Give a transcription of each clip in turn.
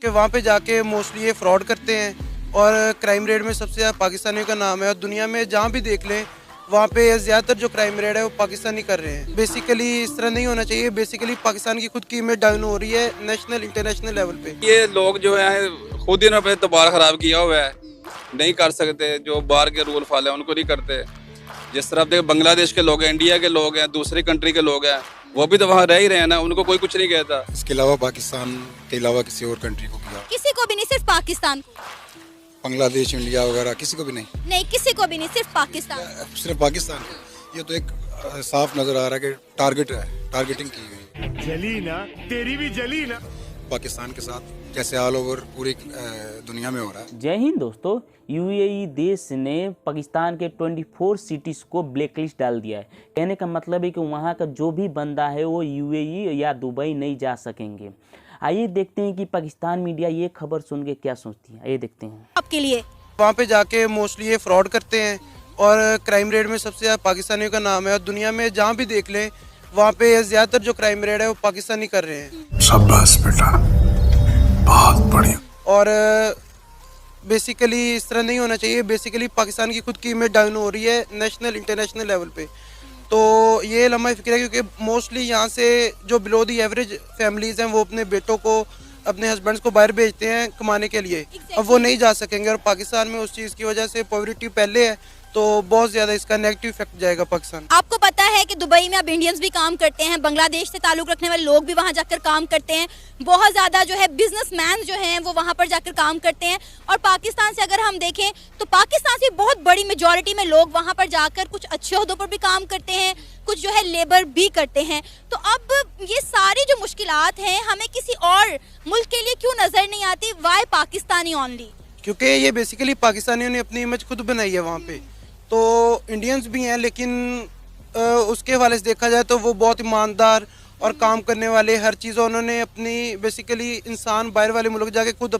कि वहाँ पे जाके मोस्टली ये फ्रॉड करते हैं और क्राइम रेट में सबसे ज़्यादा पाकिस्तानियों का नाम है और दुनिया में जहाँ भी देख लें वहाँ पे ज़्यादातर जो क्राइम रेट है वो पाकिस्तानी कर रहे हैं। बेसिकली इस तरह नहीं होना चाहिए। बेसिकली पाकिस्तान की खुद की इमेज डाउन हो रही है नेशनल इंटरनेशनल लेवल पे। ये लोग जो है खुद ही ने अपने तबार खराब किया हुआ है, नहीं कर सकते। जो बाहर के रूल फॉलो है उनको नहीं करते। जिस तरह देख बांग्लादेश के लोग हैं, इंडिया के लोग हैं, दूसरी कंट्री के लोग हैं, वो भी तो वहाँ रह ही रहे हैं ना, उनको कोई कुछ नहीं कहता। इसके अलावा पाकिस्तान के अलावा किसी और कंट्री को किया, किसी को भी नहीं, सिर्फ पाकिस्तान को। बांग्लादेश, इंडिया वगैरह किसी को भी नहीं, किसी को भी नहीं, सिर्फ पाकिस्तान। सिर्फ पाकिस्तान। ये तो एक साफ नजर आ रहा है कि टारगेटिंग की हुई जली ना, तेरी भी जली ना। पाकिस्तान के साथ जैसे ऑल ओवर पूरी दुनिया में हो रहा है। जय हिंद दोस्तों। यूएई देश ने पाकिस्तान के 24 सिटीज़ को ब्लैकलिस्ट डाल दिया है। कहने का मतलब है कि वहाँ का जो भी बंदा है वो यूएई या दुबई नहीं जा सकेंगे। आइए देखते हैं कि पाकिस्तान मीडिया ये खबर सुन के क्या सोचती है। आइए देखते हैं। आपके लिए वहाँ पे जाके मोस्टली ये फ्रॉड करते हैं और क्राइम रेट में सबसे ज़्यादा पाकिस्तानियों का नाम है और दुनिया में जहाँ भी देख लें वहाँ पे ज़्यादातर जो क्राइम रेट है वो पाकिस्तानी कर रहे हैं। शाबाश बेटा, बहुत बढ़िया। और बेसिकली इस तरह नहीं होना चाहिए। बेसिकली पाकिस्तान की खुद की इमेज डाउन हो रही है नेशनल इंटरनेशनल लेवल पे। तो ये लम्हा फिक्र है क्योंकि मोस्टली यहाँ से जो बिलो दी एवरेज फैमिलीज़ हैं वो अपने बेटों को, अपने हस्बैंड्स को बाहर भेजते हैं कमाने के लिए। अब वो नहीं जा सकेंगे और पाकिस्तान में उस चीज़ की वजह से पॉवर्टी पहले है तो बहुत ज़्यादा इसका नेगेटिव इफेक्ट जाएगा पाकिस्तान। आपको पता है कि दुबई में अब इंडियंस भी काम करते हैं, बांग्लादेश से ताल्लुक रखने वाले लोग भी वहां जाकर काम करते हैं। बहुत ज़्यादा जो है बिजनेसमैन जो हैं वो वहां पर जाकर काम करते हैं। और पाकिस्तान से अगर हम देखें तो पाकिस्तान से बहुत बड़ी मेजॉरिटी में लोग वहां पर जाकर कुछ अच्छे ओहदों पर भी काम करते हैं, कुछ जो है लेबर भी करते हैं। तो अब ये सारी जो मुश्किलात हैं हमें किसी और मुल्क के लिए क्यों नजर नहीं आती? Why Pakistani only? क्योंकि ये बेसिकली पाकिस्तानियों ने अपनी इमेज खुद बनाई है वहाँ पे। तो इंडियंस भी हैं लेकिन उसके हवाले से देखा जाए तो वो बहुत ईमानदार और काम करने वाले, हर चीज़ उन्होंने अपनी बेसिकली इंसान बाहर वाले मुल्क जाके खुद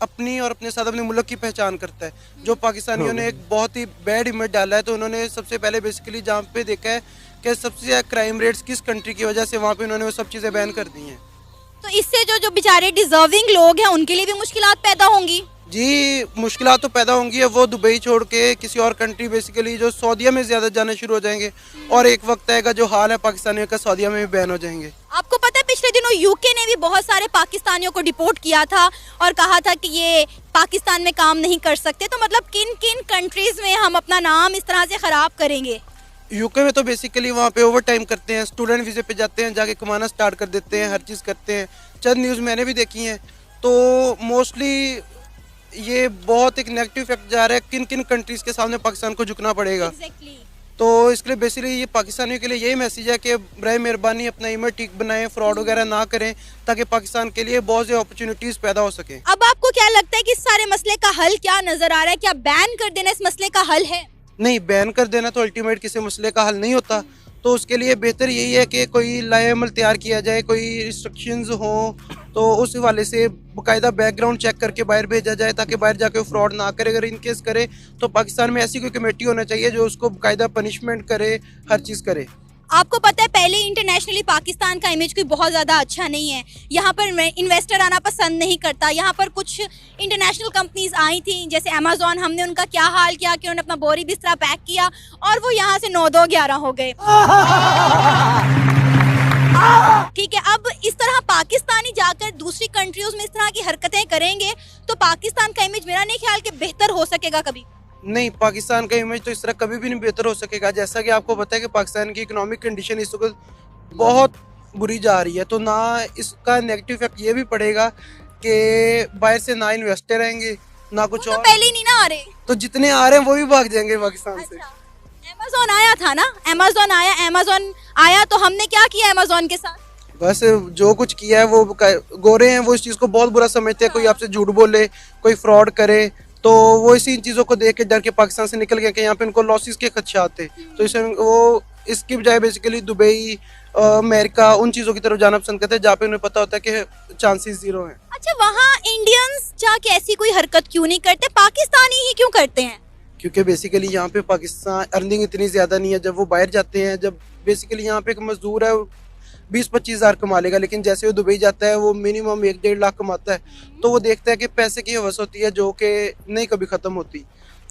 अपनी और अपने साथ अपने मुल्क की पहचान करता है। जो पाकिस्तानियों ने एक बहुत ही बैड इमेज डाला है तो उन्होंने सबसे पहले बेसिकली जहाँ पे देखा है कि सबसे ज़्यादा क्राइम रेट्स किस कंट्री की वजह से, वहाँ पे उन्होंने वो सब चीज़ें बैन कर दी हैं। तो इससे जो बेचारे डिजर्विंग लोग हैं उनके लिए भी मुश्किलात पैदा होंगी। जी, मुश्किलात तो पैदा होंगी। अब वो दुबई छोड़ के किसी और कंट्री बेसिकली जो सऊदीया में ज़्यादा जाना शुरू हो जाएंगे और एक वक्त आएगा जो हाल है पाकिस्तानियों का सऊदीया में भी बैन हो जाएंगे। आपको पता है पिछले दिनों यूके ने भी बहुत सारे पाकिस्तानियों को डिपोर्ट किया था और कहा था कि ये पाकिस्तान में काम नहीं कर सकते। तो मतलब किन किन कंट्रीज में हम अपना नाम इस तरह से ख़राब करेंगे? यूके में तो बेसिकली वहाँ पे ओवर टाइम करते हैं, स्टूडेंट वीज़े पे जाते हैं, जाके कमाना स्टार्ट कर देते हैं, हर चीज़ करते हैं। चंद न्यूज़ मैंने भी देखी हैं। तो मोस्टली ये बहुत एक नेगेटिव इफेक्ट जा रहा है। किन किन कंट्रीज़ के सामने पाकिस्तान को झुकना पड़ेगा। तो इसके लिए बेसिकली ये पाकिस्तानियों के लिए यही मैसेज है कि बराए मेहरबानी अपना इमेज ठीक बनाएं, फ्रॉड वगैरह ना करें ताकि पाकिस्तान के लिए बहुत सी अपॉर्चुनिटीज़ पैदा हो सके। अब आपको क्या लगता है कि इस सारे मसले का हल क्या नजर आ रहा है? क्या बैन कर देना इस मसले का हल है? नहीं, बैन कर देना तो अल्टीमेट किसी मसले का हल नहीं होता। तो उसके लिए बेहतर यही है कि कोई लाएअमल तैयार किया जाए, कोई रिस्ट्रिक्शंस हो तो उस हवाले से बाकायदा बैकग्राउंड चेक करके बाहर भेजा जाए ताकि बाहर जाके फ्रॉड ना करे। अगर इनकेस करे तो पाकिस्तान में ऐसी कोई कमेटी होना चाहिए जो उसको बाकायदा पनिशमेंट करे, हर चीज़ करे। आपको पता है पहले इंटरनेशनली पाकिस्तान का इमेज कोई बहुत ज़्यादा अच्छा नहीं है। यहाँ पर इन्वेस्टर आना पसंद नहीं करता। यहाँ पर कुछ इंटरनेशनल कंपनीज आई थी जैसे अमेजोन, हमने उनका क्या हाल किया कि उन्होंने अपना बोरी बिस्तरा पैक किया और वो यहाँ से 9-2-11 हो गए। ठीक है, अब इस तरह पाकिस्तानी जाकर दूसरी कंट्रीज में इस तरह की हरकतें करेंगे तो पाकिस्तान का इमेज मेरा नहीं ख्याल कि बेहतर हो सकेगा कभी। नहीं, पाकिस्तान का इमेज तो इस तरह कभी भी नहीं बेहतर हो सकेगा। जैसा कि आपको पता है कि पाकिस्तान की इकोनॉमिक कंडीशन इस वक्त बहुत बुरी जा रही है। तो ना इसका नेगेटिव इफेक्ट ये भी पड़ेगा कि बाहर से ना इन्वेस्टर आएंगे ना कुछ तो और। पहले ही नहीं ना आ रहे, तो जितने आ रहे हैं वो भी भाग जाएंगे पाकिस्तान से। अमेजोन आया था ना, अमेजोन आया तो हमने क्या किया अमेजोन के साथ? बस जो कुछ किया है वो गोरे हैं, वो इस चीज़ को बहुत बुरा समझते हैं। कोई आपसे झूठ बोले, कोई फ्रॉड करे तो वो इसी इन चीज़ों को देख के डर के पाकिस्तान से निकल गए कि यहाँ पे इनको लॉसेस के खदशात थे। तो इसे वो इसकी बजाय बेसिकली दुबई, अमेरिका, उन चीज़ों की तरफ जाना पसंद करते हैं जहाँ पे उन्हें पता होता है कि चांसेस ज़ीरो हैं। अच्छा, वहाँ इंडियंस जाके ऐसी कोई हरकत क्यों नहीं करते? पाकिस्तानी ही क्यों करते हैं? क्योंकि बेसिकली यहाँ पे पाकिस्तान अर्निंग इतनी ज़्यादा नहीं है। जब वो बाहर जाते हैं, जब बेसिकली यहाँ पे एक मजदूर है 20-25 हज़ार कमा लेगा, लेकिन जैसे वो दुबई जाता है वो मिनिमम 1-1.5 लाख कमाता है। तो वो देखता है कि पैसे की हवस होती है जो कि नहीं कभी ख़त्म होती।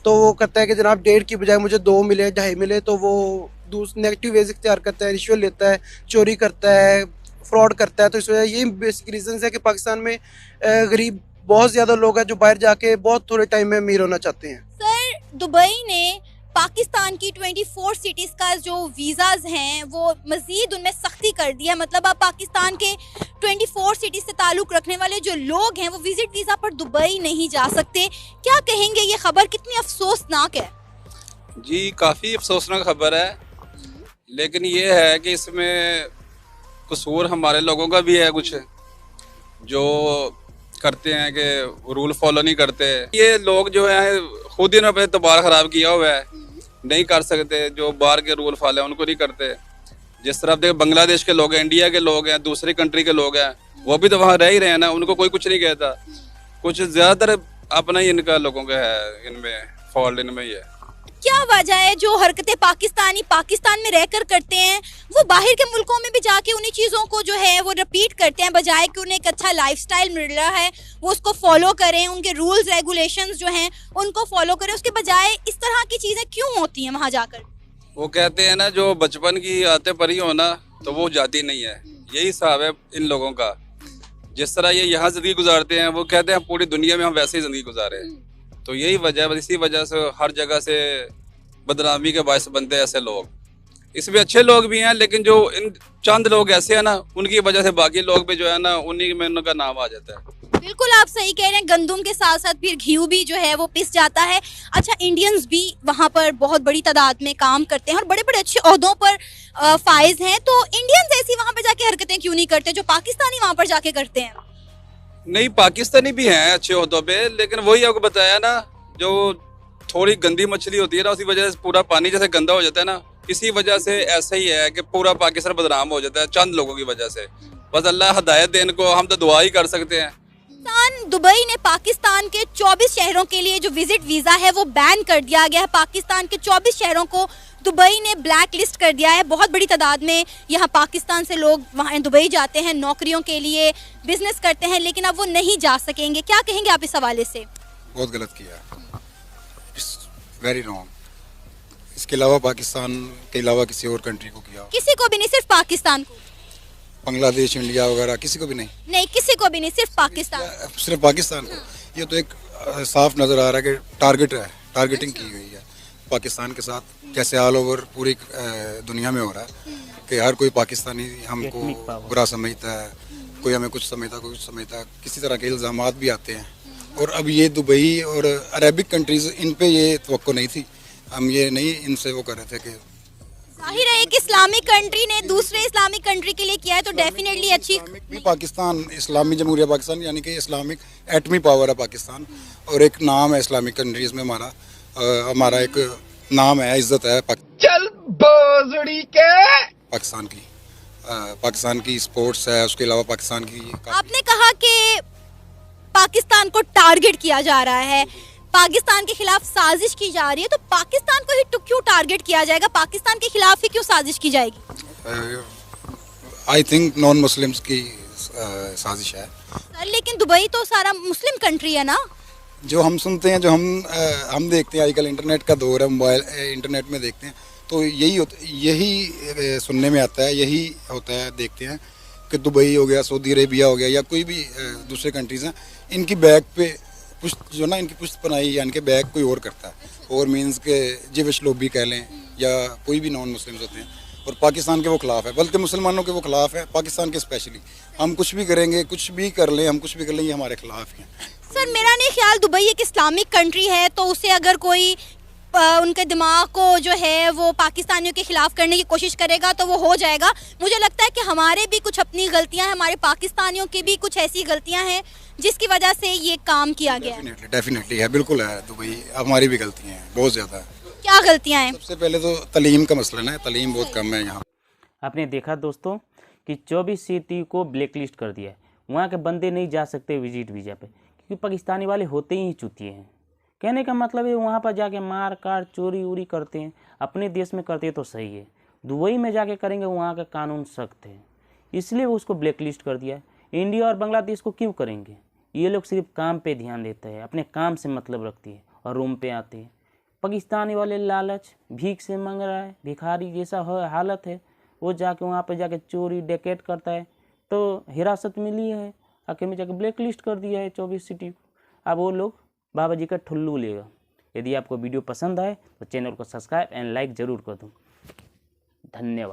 तो वो करता है कि जनाब 1.5 की बजाय मुझे 2 मिले, 2.5 मिले, तो वो नेगेटिव वेज इख्तियार करता है, रिश्वत लेता है, चोरी करता है, फ्रॉड करता है। तो इस वजह यही बेसिक रीज़न है कि पाकिस्तान में गरीब बहुत ज़्यादा लोग हैं जो बाहर जाके बहुत थोड़े टाइम में अमीर होना चाहते हैं। सर, दुबई ने पाकिस्तान की 24 सिटीज़ का जो वीज़ाज़ हैं वो मज़ीद उनमें सख्ती कर दी है। मतलब अब पाकिस्तान के 24 सिटीज़ से ताल्लुक़ रखने वाले जो लोग हैं वो विज़िट वीज़ा पर दुबई नहीं जा सकते। क्या कहेंगे, ये खबर कितनी अफसोसनाक है? जी काफ़ी अफसोसनाक खबर है, लेकिन ये है कि इसमें कसूर हमारे लोगों का भी है कुछ, जो करते हैं कि रूल फॉलो नहीं करते। ये लोग जो हैं खुद ही ने अपने तबार ख़राब किया हुआ है, नहीं कर सकते, जो बाहर के रूल फॉलो हैं उनको नहीं करते। जिस तरह देखो बांग्लादेश के लोग हैं, इंडिया के लोग हैं, दूसरी कंट्री के लोग हैं, वो भी तो वहाँ रह ही रहे हैं ना, उनको कोई कुछ नहीं कहता। कुछ ज़्यादातर अपना ही इनका लोगों का है, इनमें फॉल्ट इनमें ही है। क्या वजह है जो हरकतें पाकिस्तानी पाकिस्तान में रहकर करते हैं वो बाहर के मुल्कों में भी जाके उन्हीं चीज़ों को जो है वो रिपीट करते हैं, बजाय कि उन्हें एक अच्छा लाइफस्टाइल मिल रहा है वो उसको फॉलो करें, उनके रूल्स रेगुलेशंस जो हैं उनको फॉलो करें, उसके बजाय इस तरह की चीज़ें क्यों होती हैं वहाँ जाकर? वो कहते हैं ना, जो बचपन की आते परी हो ना तो वो जाती नहीं है, यही हिसाब है इन लोगों का। जिस तरह ये यहाँ ज़िंदगी गुजारते हैं, वो कहते हैं पूरी दुनिया में हम वैसे ही ज़िंदगी गुजारे। तो यही वजह है, इसी वजह से हर जगह से बदनामी के बायस बनते हैं ऐसे लोग। इसमें अच्छे लोग भी हैं, लेकिन जो इन चंद लोग ऐसे हैं ना, उनकी वजह से बाकी लोग भी जो है ना, उन्हीं में उनका नाम आ जाता है। बिल्कुल आप सही कह रहे हैं, गंदुम के साथ साथ फिर घी भी जो है वो पिस जाता है। अच्छा, इंडियंस भी वहाँ पर बहुत बड़ी तादाद में काम करते हैं और बड़े बड़े अच्छे ओहदों पर फाइज हैं, तो इंडियंस ऐसी वहाँ पर जाके हरकतें क्यों नहीं करते जो पाकिस्तानी वहाँ पर जाके करते हैं? नहीं, पाकिस्तानी भी हैं अच्छे ओहदों पे, लेकिन वही आपको बताया ना, जो थोड़ी गंदी मछली होती है ना, उसी वजह से पूरा पानी जैसे गंदा हो जाता है ना, इसी वजह से ऐसा ही है कि पूरा पाकिस्तान बदनाम हो जाता है चंद लोगों की वजह से। बस अल्लाह हदायत दे इनको, हम तो दुआ ही कर सकते हैं। दुबई ने पाकिस्तान के 24 शहरों के लिए जो विजिट वीज़ा है वो बैन कर दिया गया है। पाकिस्तान के 24 शहरों को दुबई ने ब्लैक लिस्ट कर दिया है। बहुत बड़ी तादाद में यहाँ पाकिस्तान से लोग वहाँ दुबई जाते हैं, नौकरियों के लिए, बिजनेस करते हैं, लेकिन अब वो नहीं जा सकेंगे। क्या कहेंगे आप इस हवाले से? बहुत गलत किया, वेरी रॉन्ग। इसके अलावा पाकिस्तान के अलावा किसी और कंट्री को किया, किसी को भी नहीं, सिर्फ पाकिस्तान को? बांग्लादेश, इंडिया वगैरह किसी को भी नहीं? नहीं, किसी को भी नहीं, सिर्फ पाकिस्तान। सिर्फ पाकिस्तान को? ये तो एक साफ नज़र आ रहा है कि टारगेट है, टारगेटिंग की गई है पाकिस्तान के साथ, जैसे ऑल ओवर पूरी दुनिया में हो रहा है कि हर कोई पाकिस्तानी हमको बुरा समझता है, कोई हमें कुछ समझता, कोई कुछ समझता, किसी तरह के इल्ज़ामात भी आते हैं। और अब ये दुबई और अरबिक कंट्रीज़, इन पे ये तवक्को नहीं थी, हम ये नहीं इनसे वो कर रहे थे कि जाहिर है एक इस्लामिक कंट्री ने दूसरे इस्लामिक कंट्री के लिए किया है तो डेफिनेटली अच्छी। पाकिस्तान इस्लामी जमहूरिया पाकिस्तान यानी कि इस्लामिक एटमी पावर है पाकिस्तान, और एक नाम है इस्लामिक कंट्रीज़ में हमारा एक नाम है, इज्जत है चल बोजड़ी के पाकिस्तान की। पाकिस्तान की स्पोर्ट्स है, उसके अलावा पाकिस्तान की। आपने कहा कि पाकिस्तान को टारगेट किया जा रहा है, पाकिस्तान के खिलाफ साजिश की जा रही है, तो पाकिस्तान को ही तो क्यों टारगेट किया जाएगा? पाकिस्तान के खिलाफ ही क्यों साजिश की जाएगी? आई थिंक नॉन मुस्लिम्स की साजिश है। लेकिन दुबई तो सारा मुस्लिम कंट्री है ना? जो हम सुनते हैं, जो हम देखते हैं, आजकल इंटरनेट का दौर है, मोबाइल इंटरनेट में देखते हैं, तो यही सुनने में आता है, यही होता है, देखते हैं कि दुबई हो गया, सऊदी अरेबिया हो गया, या कोई भी दूसरे कंट्रीज़ हैं, इनकी बैग पे पुश्त जो ना, इनकी पुश्त पनाही यानी कि बैग कोई और करता है, और मींस के जिविश लोग भी कह लें या कोई भी नॉन मुस्लिम्स होते हैं, और पाकिस्तान के वो खिलाफ है, बल्कि मुसलमानों के वो खिलाफ है, पाकिस्तान के स्पेशली। हम कुछ भी करेंगे, कुछ भी कर लें, हम कुछ भी कर लें, ये हमारे खिलाफ ही हैं। सर, मेरा नहीं ख्याल दुबई एक इस्लामिक कंट्री है, तो उसे अगर कोई उनके दिमाग को जो है वो पाकिस्तानियों के खिलाफ करने की कोशिश करेगा तो वो हो जाएगा। मुझे लगता है कि हमारे भी कुछ अपनी गलतियां हैं, हमारे पाकिस्तानियों की भी कुछ ऐसी गलतियां हैं जिसकी वजह से ये काम किया गया है। डेफिनेटली है, बिल्कुल है, दुबई हमारी भी गलतियां हैं, बहुत ज़्यादा है। क्या गलतियां हैं? सबसे पहले तो तालीम का मसला है, तालीम बहुत कम है यहाँ। आपने देखा दोस्तों कि 24 सिटी को ब्लैक लिस्ट कर दिया है, वहाँ के बंदे नहीं जा सकते विजिट वीज़ा पे, क्योंकि पाकिस्तानी वाले होते ही चुतिए हैं। कहने का मतलब है वहाँ पर जाके मार काट चोरी उरी करते हैं, अपने देश में करते हैं तो सही है, दुबई में जाके करेंगे वहाँ का कानून सख्त है। इसलिए वो उसको ब्लैक लिस्ट कर दिया है। इंडिया और बांग्लादेश को क्यों करेंगे? ये लोग सिर्फ काम पे ध्यान देते हैं, अपने काम से मतलब रखती है और रूम पे आते हैं। पाकिस्तानी वाले लालच, भीख से मांग रहा है, भिखारी जैसा हालत है, वो जाके वहाँ पे जाके चोरी डकैत करता है तो हिरासत में लिए है, आखिर में जाके ब्लैक लिस्ट कर दिया है 24 सिटी को। अब वो लोग बाबा जी का ठुल्लू लेगा। यदि आपको वीडियो पसंद आए तो चैनल को सब्सक्राइब एंड लाइक ज़रूर कर दूँ। धन्यवाद।